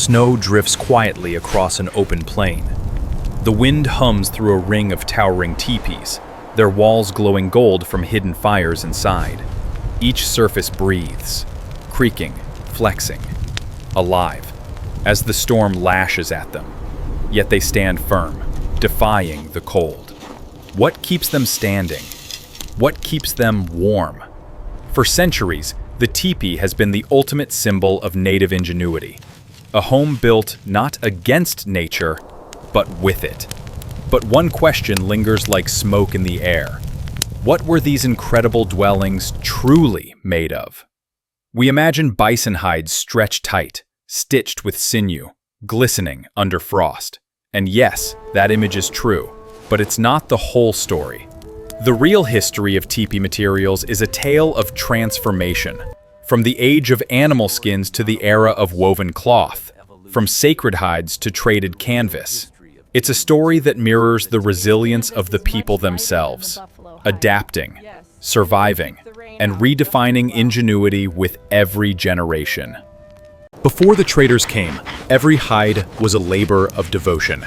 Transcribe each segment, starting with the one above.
Snow drifts quietly across an open plain. The wind hums through a ring of towering teepees, their walls glowing gold from hidden fires inside. Each surface breathes, creaking, flexing, alive, as the storm lashes at them. Yet they stand firm, defying the cold. What keeps them standing? What keeps them warm? For centuries, the teepee has been the ultimate symbol of native ingenuity. A home built not against nature, but with it. But one question lingers like smoke in the air. What were these incredible dwellings truly made of? We imagine bison hides stretched tight, stitched with sinew, glistening under frost. And yes, that image is true, but it's not the whole story. The real history of teepee materials is a tale of transformation, from the age of animal skins to the era of woven cloth, from sacred hides to traded canvas. It's a story that mirrors the resilience of the people themselves, adapting, surviving, and redefining ingenuity with every generation. Before the traders came, every hide was a labor of devotion.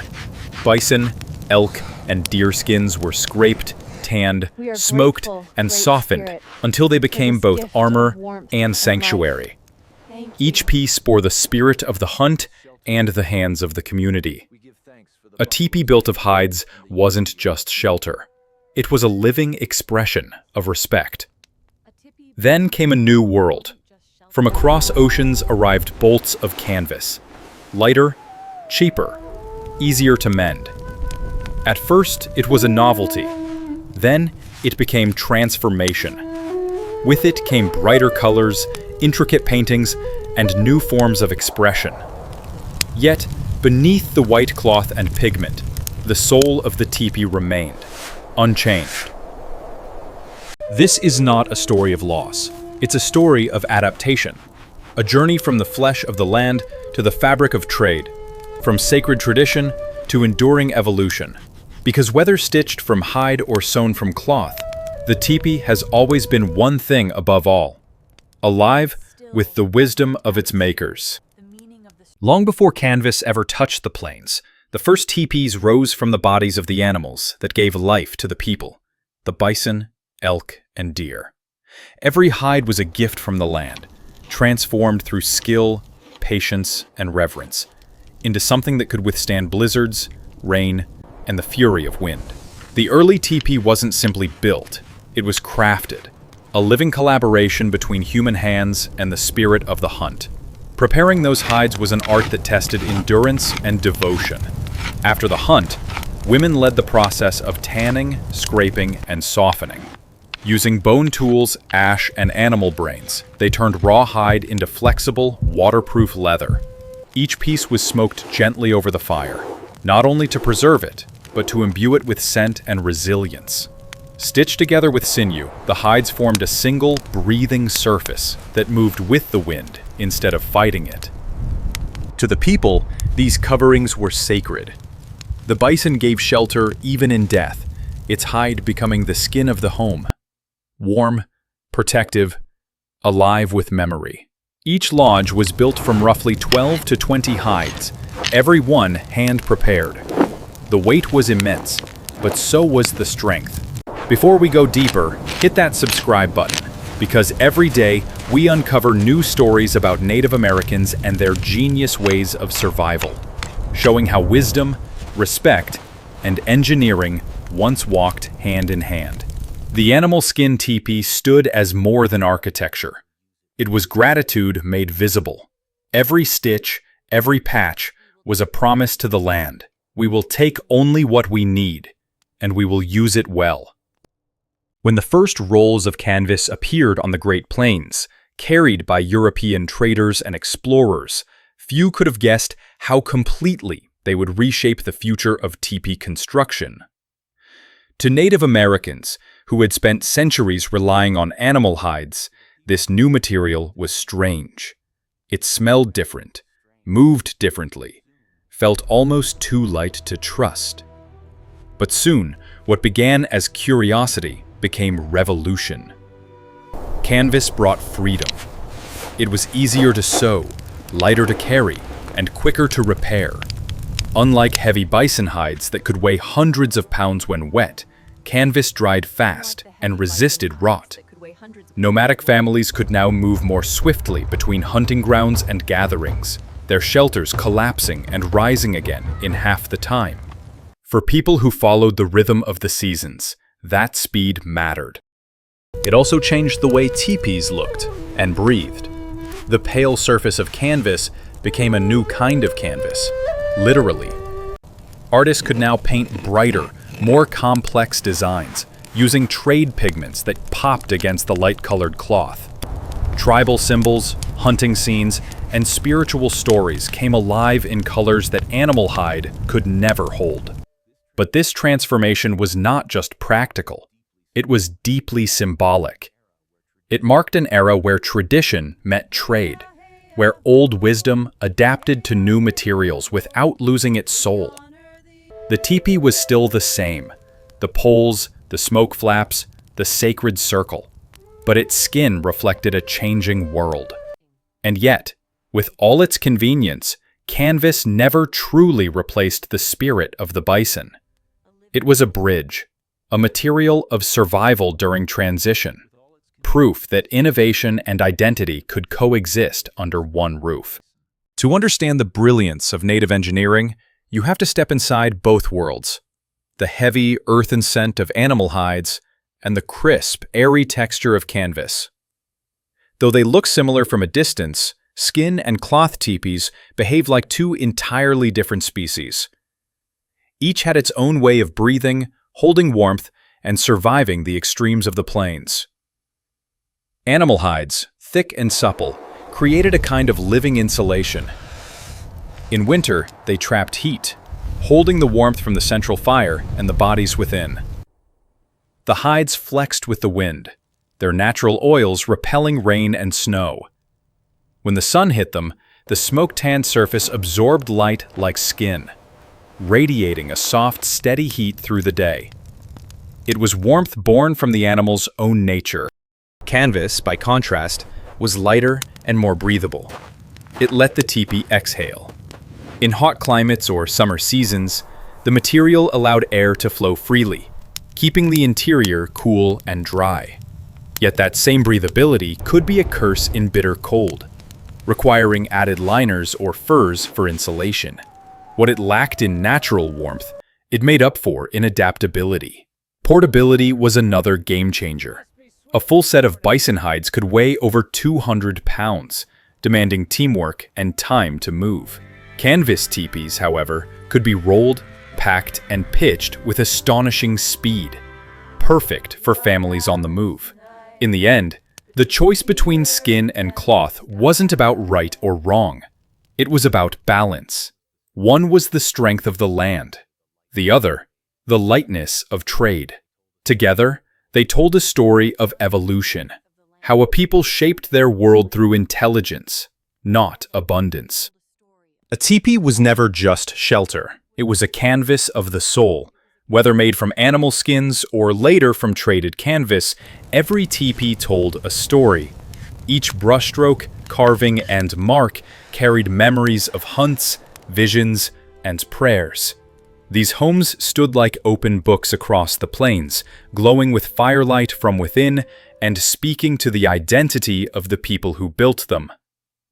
Bison, elk, and deer skins were scraped, tanned, smoked, and softened until they became both armor and sanctuary. Each piece bore the spirit of the hunt and the hands of the community. A teepee built of hides wasn't just shelter. It was a living expression of respect. Then came a new world. From across oceans arrived bolts of canvas. Lighter, cheaper, easier to mend. At first, it was a novelty. Then, it became transformation. With it came brighter colors, intricate paintings, and new forms of expression. Yet, beneath the white cloth and pigment, the soul of the teepee remained, unchanged. This is not a story of loss. It's a story of adaptation. A journey from the flesh of the land to the fabric of trade, from sacred tradition to enduring evolution. Because whether stitched from hide or sewn from cloth, the teepee has always been one thing above all: alive with the wisdom of its makers. Long before canvas ever touched the plains, the first teepees rose from the bodies of the animals that gave life to the people, the bison, elk, and deer. Every hide was a gift from the land, transformed through skill, patience, and reverence, into something that could withstand blizzards, rain, and the fury of wind. The early teepee wasn't simply built, it was crafted, a living collaboration between human hands and the spirit of the hunt. Preparing those hides was an art that tested endurance and devotion. After the hunt, women led the process of tanning, scraping, and softening. Using bone tools, ash, and animal brains, they turned raw hide into flexible, waterproof leather. Each piece was smoked gently over the fire, not only to preserve it, but to imbue it with scent and resilience. Stitched together with sinew, the hides formed a single, breathing surface that moved with the wind instead of fighting it. To the people, these coverings were sacred. The bison gave shelter even in death, its hide becoming the skin of the home. Warm, protective, alive with memory. Each lodge was built from roughly 12 to 20 hides, every one hand-prepared. The weight was immense, but so was the strength. Before we go deeper, hit that subscribe button, because every day we uncover new stories about Native Americans and their genius ways of survival, showing how wisdom, respect, and engineering once walked hand in hand. The animal skin teepee stood as more than architecture. It was gratitude made visible. Every stitch, every patch, was a promise to the land. We will take only what we need, and we will use it well. When the first rolls of canvas appeared on the Great Plains, carried by European traders and explorers, few could have guessed how completely they would reshape the future of teepee construction. To Native Americans, who had spent centuries relying on animal hides, this new material was strange. It smelled different, moved differently, felt almost too light to trust. But soon, what began as curiosity became revolution. Canvas brought freedom. It was easier to sew, lighter to carry, and quicker to repair. Unlike heavy bison hides that could weigh hundreds of pounds when wet, canvas dried fast and resisted rot. Nomadic families could now move more swiftly between hunting grounds and gatherings, their shelters collapsing and rising again in half the time. For people who followed the rhythm of the seasons, that speed mattered. It also changed the way teepees looked and breathed. The pale surface of canvas became a new kind of canvas, literally. Artists could now paint brighter, more complex designs, using trade pigments that popped against the light-colored cloth. Tribal symbols, hunting scenes, and spiritual stories came alive in colors that animal hide could never hold. But this transformation was not just practical. It was deeply symbolic. It marked an era where tradition met trade, where old wisdom adapted to new materials without losing its soul. The teepee was still the same, the poles, the smoke flaps, the sacred circle, but its skin reflected a changing world. And yet, with all its convenience, canvas never truly replaced the spirit of the bison. It was a bridge, a material of survival during transition, proof that innovation and identity could coexist under one roof. To understand the brilliance of native engineering, you have to step inside both worlds, the heavy earthen scent of animal hides and the crisp, airy texture of canvas. Though they look similar from a distance, skin and cloth teepees behave like two entirely different species. Each had its own way of breathing, holding warmth, and surviving the extremes of the plains. Animal hides, thick and supple, created a kind of living insulation. In winter, they trapped heat, holding the warmth from the central fire and the bodies within. The hides flexed with the wind, their natural oils repelling rain and snow. When the sun hit them, the smoke-tanned surface absorbed light like skin, radiating a soft, steady heat through the day. It was warmth born from the animal's own nature. Canvas, by contrast, was lighter and more breathable. It let the teepee exhale. In hot climates or summer seasons, the material allowed air to flow freely, keeping the interior cool and dry. Yet that same breathability could be a curse in bitter cold, requiring added liners or furs for insulation. What it lacked in natural warmth, it made up for in adaptability. Portability was another game changer. A full set of bison hides could weigh over 200 pounds, demanding teamwork and time to move. Canvas teepees, however, could be rolled, packed, and pitched with astonishing speed, perfect for families on the move. In the end, the choice between skin and cloth wasn't about right or wrong. It was about balance. One was the strength of the land, the other, the lightness of trade. Together, they told a story of evolution, how a people shaped their world through intelligence, not abundance. A teepee was never just shelter. It was a canvas of the soul. Whether made from animal skins or later from traded canvas, every teepee told a story. Each brushstroke, carving, and mark carried memories of hunts, visions, and prayers. These homes stood like open books across the plains, glowing with firelight from within and speaking to the identity of the people who built them.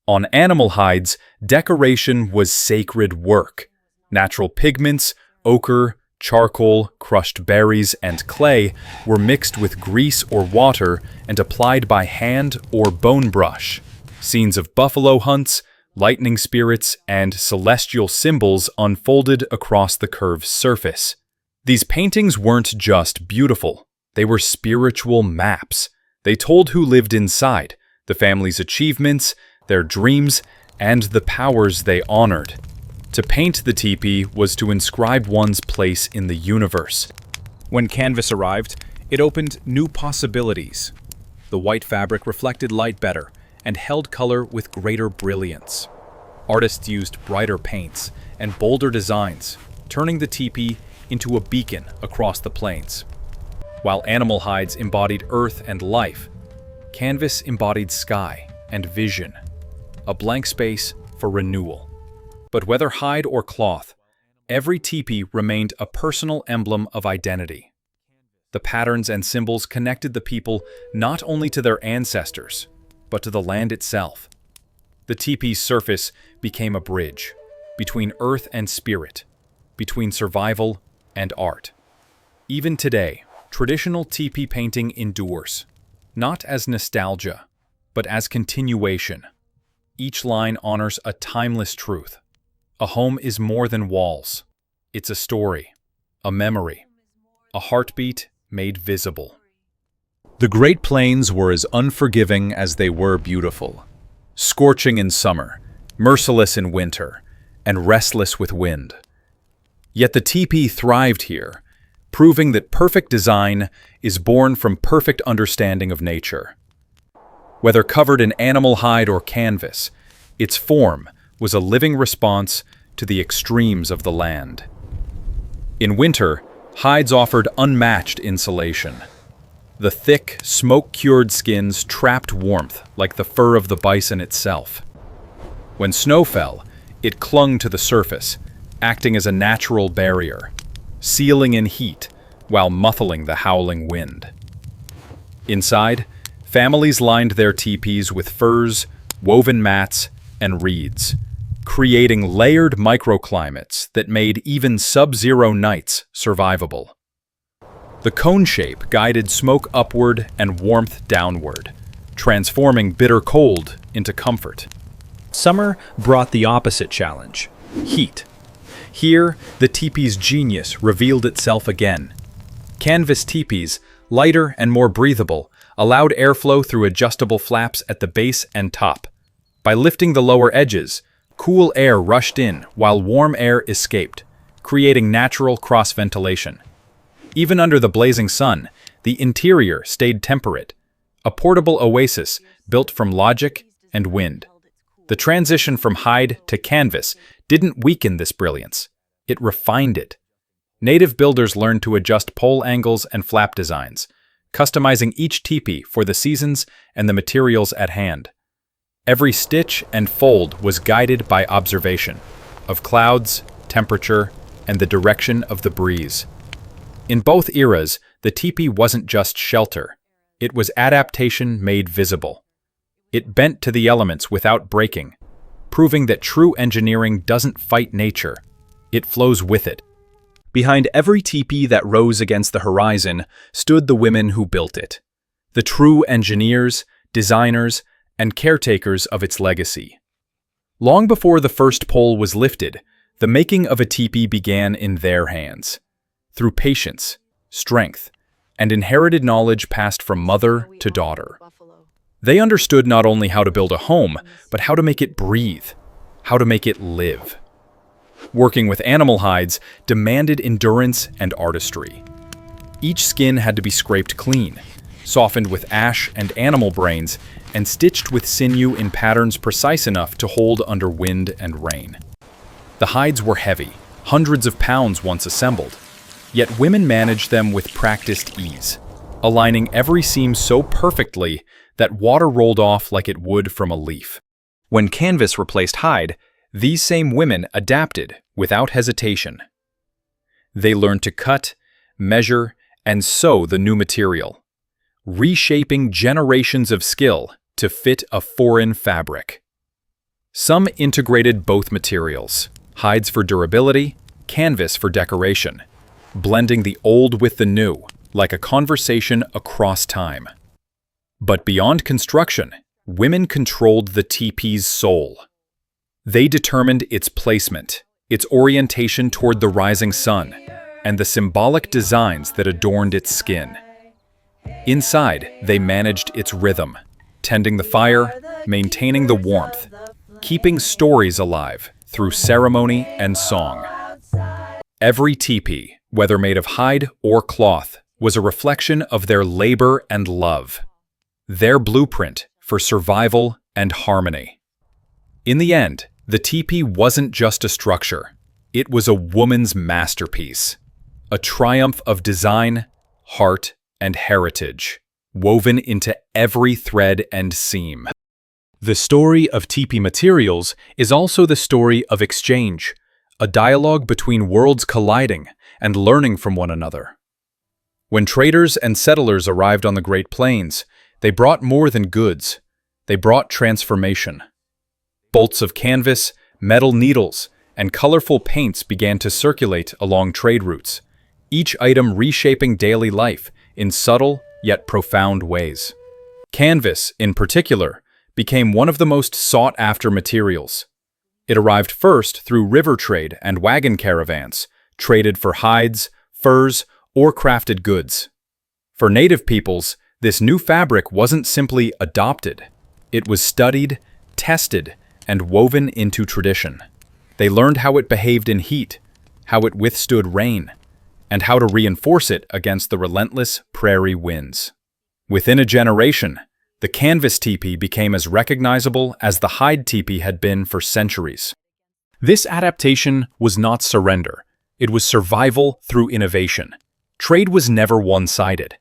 On animal hides, decoration was sacred work. Natural pigments, ochre, charcoal, crushed berries, and clay were mixed with grease or water and applied by hand or bone brush. Scenes of buffalo hunts, lightning spirits, and celestial symbols unfolded across the curved surface. These paintings weren't just beautiful. They were spiritual maps. They told who lived inside, the family's achievements, their dreams, and the powers they honored. To paint the teepee was to inscribe one's place in the universe. When canvas arrived, it opened new possibilities. The white fabric reflected light better and held color with greater brilliance. Artists used brighter paints and bolder designs, turning the teepee into a beacon across the plains. While animal hides embodied earth and life, canvas embodied sky and vision, a blank space for renewal. But whether hide or cloth, every teepee remained a personal emblem of identity. The patterns and symbols connected the people not only to their ancestors, but to the land itself. The teepee's surface became a bridge between earth and spirit, between survival and art. Even today, traditional teepee painting endures, not as nostalgia, but as continuation. Each line honors a timeless truth. A home is more than walls. It's a story, a memory, a heartbeat made visible. The Great Plains were as unforgiving as they were beautiful. Scorching in summer, merciless in winter, and restless with wind. Yet the teepee thrived here, proving that perfect design is born from perfect understanding of nature. Whether covered in animal hide or canvas, its form was a living response to the extremes of the land. In winter, hides offered unmatched insulation. The thick, smoke-cured skins trapped warmth like the fur of the bison itself. When snow fell, it clung to the surface, acting as a natural barrier, sealing in heat while muffling the howling wind. Inside, families lined their teepees with furs, woven mats, and reeds, creating layered microclimates that made even sub-zero nights survivable. The cone shape guided smoke upward and warmth downward, transforming bitter cold into comfort. Summer brought the opposite challenge: heat. Here, the teepee's genius revealed itself again. Canvas teepees, lighter and more breathable, allowed airflow through adjustable flaps at the base and top. By lifting the lower edges, cool air rushed in while warm air escaped, creating natural cross-ventilation. Even under the blazing sun, the interior stayed temperate, a portable oasis built from logic and wind. The transition from hide to canvas didn't weaken this brilliance, it refined it. Native builders learned to adjust pole angles and flap designs, customizing each teepee for the seasons and the materials at hand. Every stitch and fold was guided by observation of clouds, temperature, and the direction of the breeze. In both eras, the teepee wasn't just shelter, it was adaptation made visible. It bent to the elements without breaking, proving that true engineering doesn't fight nature, it flows with it. Behind every teepee that rose against the horizon stood the women who built it, the true engineers, designers, and caretakers of its legacy. Long before the first pole was lifted, the making of a teepee began in their hands. Through patience, strength, and inherited knowledge passed from mother to daughter. They understood not only how to build a home, but how to make it breathe, how to make it live. Working with animal hides demanded endurance and artistry. Each skin had to be scraped clean, softened with ash and animal brains, and stitched with sinew in patterns precise enough to hold under wind and rain. The hides were heavy, hundreds of pounds once assembled, yet women managed them with practiced ease, aligning every seam so perfectly that water rolled off like it would from a leaf. When canvas replaced hide, these same women adapted without hesitation. They learned to cut, measure, and sew the new material, reshaping generations of skill to fit a foreign fabric. Some integrated both materials, hides for durability, canvas for decoration, blending the old with the new, like a conversation across time. But beyond construction, women controlled the teepee's soul. They determined its placement, its orientation toward the rising sun, and the symbolic designs that adorned its skin. Inside, they managed its rhythm, tending the fire, maintaining the warmth, keeping stories alive through ceremony and song. Every teepee, whether made of hide or cloth, was a reflection of their labor and love, their blueprint for survival and harmony. In the end, the teepee wasn't just a structure, it was a woman's masterpiece, a triumph of design, heart, and heritage, woven into every thread and seam. The story of teepee materials is also the story of exchange, a dialogue between worlds colliding and learning from one another. When traders and settlers arrived on the Great Plains, they brought more than goods. They brought transformation. Bolts of canvas, metal needles, and colorful paints began to circulate along trade routes, each item reshaping daily life in subtle yet profound ways. Canvas, in particular, became one of the most sought-after materials. It arrived first through river trade and wagon caravans, traded for hides, furs, or crafted goods. For native peoples, this new fabric wasn't simply adopted. It was studied, tested, and woven into tradition. They learned how it behaved in heat, how it withstood rain, and how to reinforce it against the relentless prairie winds. Within a generation, the canvas teepee became as recognizable as the hide teepee had been for centuries. This adaptation was not surrender. It was survival through innovation. Trade was never one-sided.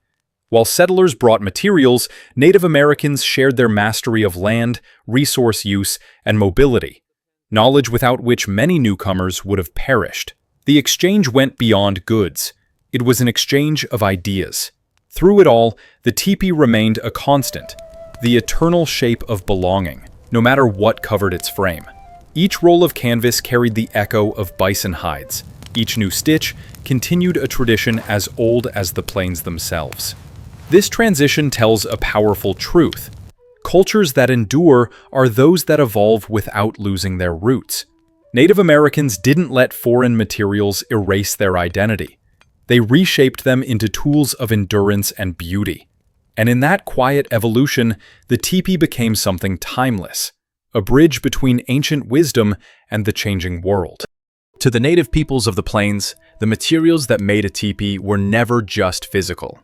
While settlers brought materials, Native Americans shared their mastery of land, resource use, and mobility, knowledge without which many newcomers would have perished. The exchange went beyond goods. It was an exchange of ideas. Through it all, the teepee remained a constant, the eternal shape of belonging, no matter what covered its frame. Each roll of canvas carried the echo of bison hides. Each new stitch continued a tradition as old as the plains themselves. This transition tells a powerful truth. Cultures that endure are those that evolve without losing their roots. Native Americans didn't let foreign materials erase their identity. They reshaped them into tools of endurance and beauty. And in that quiet evolution, the teepee became something timeless, a bridge between ancient wisdom and the changing world. To the native peoples of the plains, the materials that made a teepee were never just physical.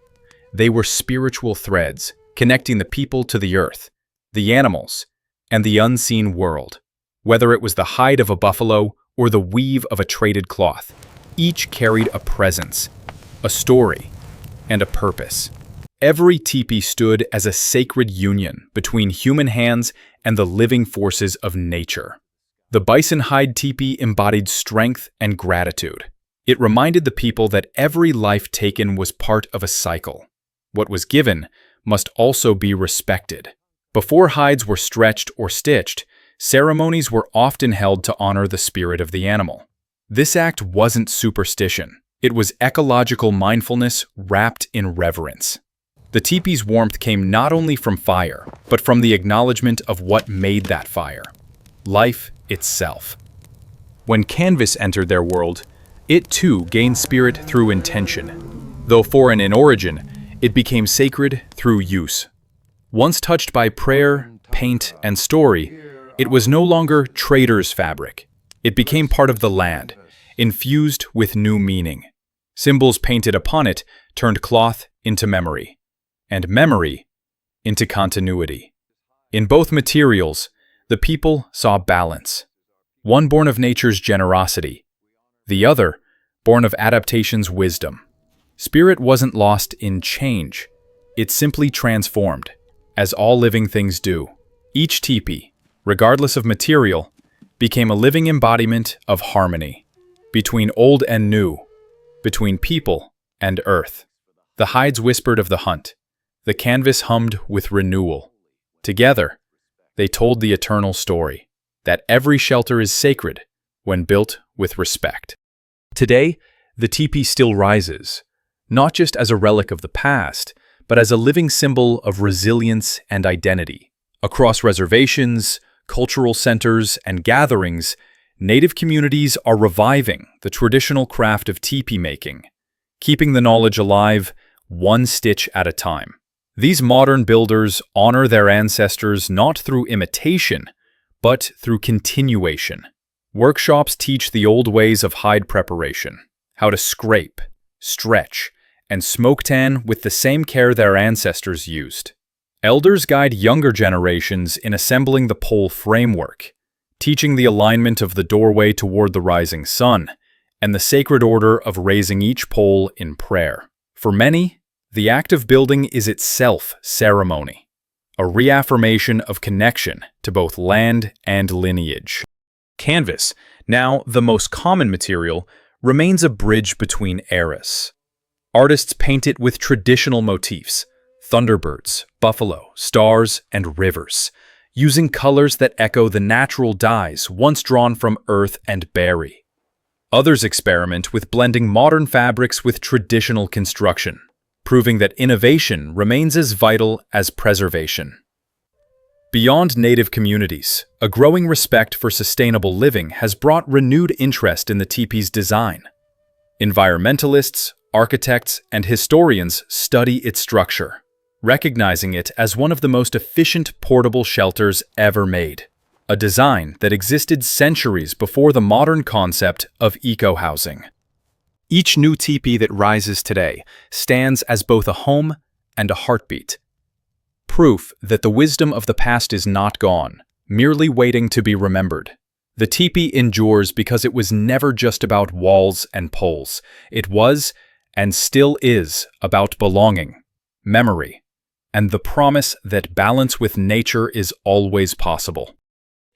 They were spiritual threads, connecting the people to the earth, the animals, and the unseen world. Whether it was the hide of a buffalo or the weave of a traded cloth, each carried a presence, a story, and a purpose. Every teepee stood as a sacred union between human hands and the living forces of nature. The bison hide teepee embodied strength and gratitude. It reminded the people that every life taken was part of a cycle. What was given must also be respected. Before hides were stretched or stitched, ceremonies were often held to honor the spirit of the animal. This act wasn't superstition. It was ecological mindfulness wrapped in reverence. The teepee's warmth came not only from fire, but from the acknowledgement of what made that fire: life itself. When canvas entered their world, it too gained spirit through intention. Though foreign in origin, it became sacred through use. Once touched by prayer, paint, and story, it was no longer trader's fabric. It became part of the land, infused with new meaning. Symbols painted upon it turned cloth into memory, and memory into continuity. In both materials, the people saw balance, one born of nature's generosity, the other born of adaptation's wisdom. Spirit wasn't lost in change, it simply transformed, as all living things do. Each teepee, regardless of material, became a living embodiment of harmony, between old and new, between people and earth. The hides whispered of the hunt. The canvas hummed with renewal. Together, they told the eternal story, that every shelter is sacred when built with respect. Today, the teepee still rises, not just as a relic of the past, but as a living symbol of resilience and identity. Across reservations, cultural centers, and gatherings, Native communities are reviving the traditional craft of teepee making, keeping the knowledge alive one stitch at a time. These modern builders honor their ancestors not through imitation, but through continuation. Workshops teach the old ways of hide preparation, how to scrape, stretch, and smoke tan with the same care their ancestors used. Elders guide younger generations in assembling the pole framework, teaching the alignment of the doorway toward the rising sun, and the sacred order of raising each pole in prayer. For many, the act of building is itself ceremony, a reaffirmation of connection to both land and lineage. Canvas, now the most common material, remains a bridge between eras. Artists paint it with traditional motifs: thunderbirds, buffalo, stars, and rivers, using colors that echo the natural dyes once drawn from earth and berry. Others experiment with blending modern fabrics with traditional construction, proving that innovation remains as vital as preservation. Beyond native communities, a growing respect for sustainable living has brought renewed interest in the teepee's design. Environmentalists, architects, and historians study its structure, recognizing it as one of the most efficient portable shelters ever made, a design that existed centuries before the modern concept of eco-housing. Each new teepee that rises today stands as both a home and a heartbeat, proof that the wisdom of the past is not gone, merely waiting to be remembered. The teepee endures because it was never just about walls and poles. It was, and still is, about belonging, memory, and the promise that balance with nature is always possible.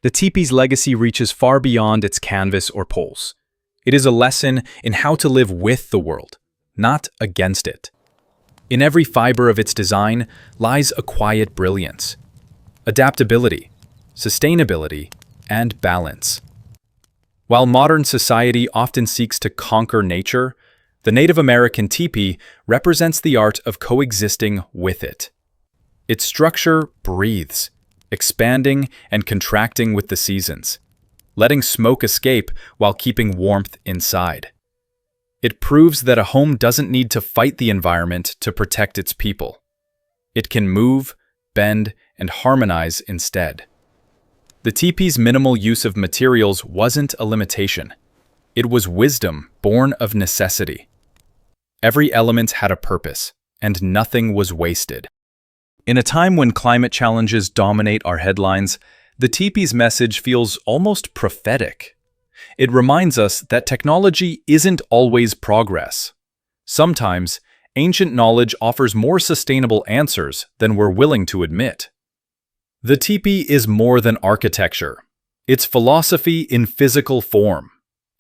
The teepee's legacy reaches far beyond its canvas or poles. It is a lesson in how to live with the world, not against it. In every fiber of its design lies a quiet brilliance, adaptability, sustainability, and balance. While modern society often seeks to conquer nature, the Native American teepee represents the art of coexisting with it. Its structure breathes, expanding and contracting with the seasons, letting smoke escape while keeping warmth inside. It proves that a home doesn't need to fight the environment to protect its people. It can move, bend, and harmonize instead. The teepee's minimal use of materials wasn't a limitation. It was wisdom born of necessity. Every element had a purpose, and nothing was wasted. In a time when climate challenges dominate our headlines, the teepee's message feels almost prophetic. It reminds us that technology isn't always progress. Sometimes, ancient knowledge offers more sustainable answers than we're willing to admit. The teepee is more than architecture. It's philosophy in physical form,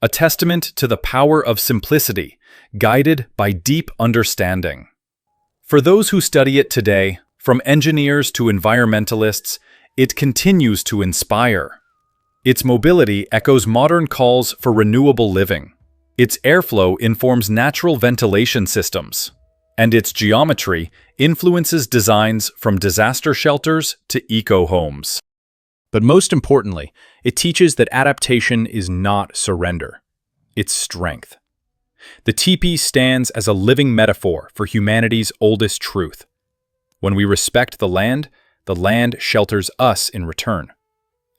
a testament to the power of simplicity, guided by deep understanding. For those who study it today, from engineers to environmentalists, it continues to inspire. Its mobility echoes modern calls for renewable living. Its airflow informs natural ventilation systems, and its geometry influences designs from disaster shelters to eco-homes. But most importantly, it teaches that adaptation is not surrender. It's strength. The teepee stands as a living metaphor for humanity's oldest truth. When we respect the land shelters us in return.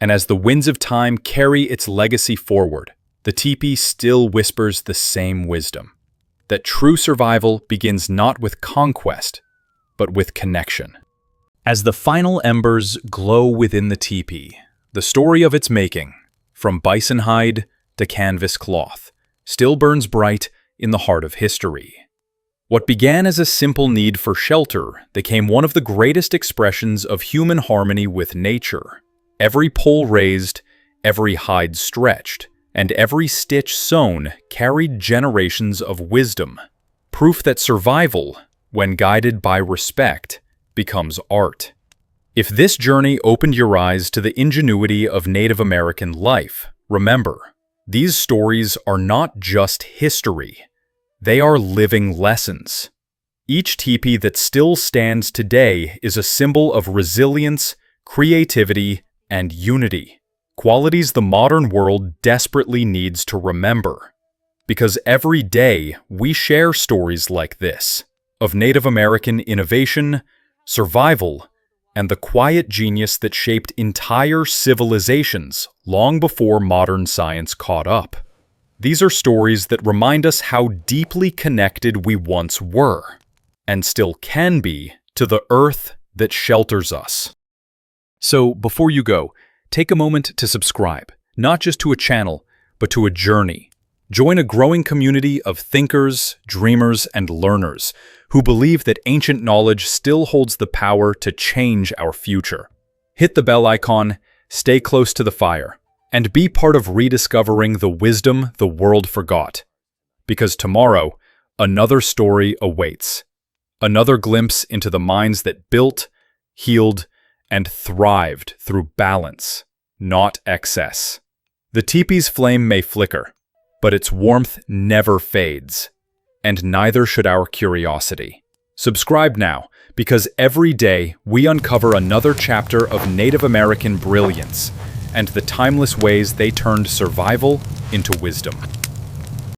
And as the winds of time carry its legacy forward, the teepee still whispers the same wisdom, that true survival begins not with conquest, but with connection. As the final embers glow within the teepee, the story of its making, from bison hide to canvas cloth, still burns bright in the heart of history. What began as a simple need for shelter became one of the greatest expressions of human harmony with nature. Every pole raised, every hide stretched, and every stitch sewn carried generations of wisdom, proof that survival, when guided by respect, becomes art. If this journey opened your eyes to the ingenuity of Native American life, remember, these stories are not just history. They are living lessons. Each teepee that still stands today is a symbol of resilience, creativity, and unity, qualities the modern world desperately needs to remember. Because every day we share stories like this, of Native American innovation, survival, and the quiet genius that shaped entire civilizations long before modern science caught up. These are stories that remind us how deeply connected we once were, and still can be, to the earth that shelters us. So, before you go, take a moment to subscribe, not just to a channel, but to a journey, Join a growing community of thinkers, dreamers, and learners who believe that ancient knowledge still holds the power to change our future. Hit the bell icon, stay close to the fire, and be part of rediscovering the wisdom the world forgot. Because tomorrow, another story awaits. Another glimpse into the minds that built, healed, and thrived through balance, not excess. The teepee's flame may flicker, but its warmth never fades. And neither should our curiosity. Subscribe now, because every day we uncover another chapter of Native American brilliance and the timeless ways they turned survival into wisdom.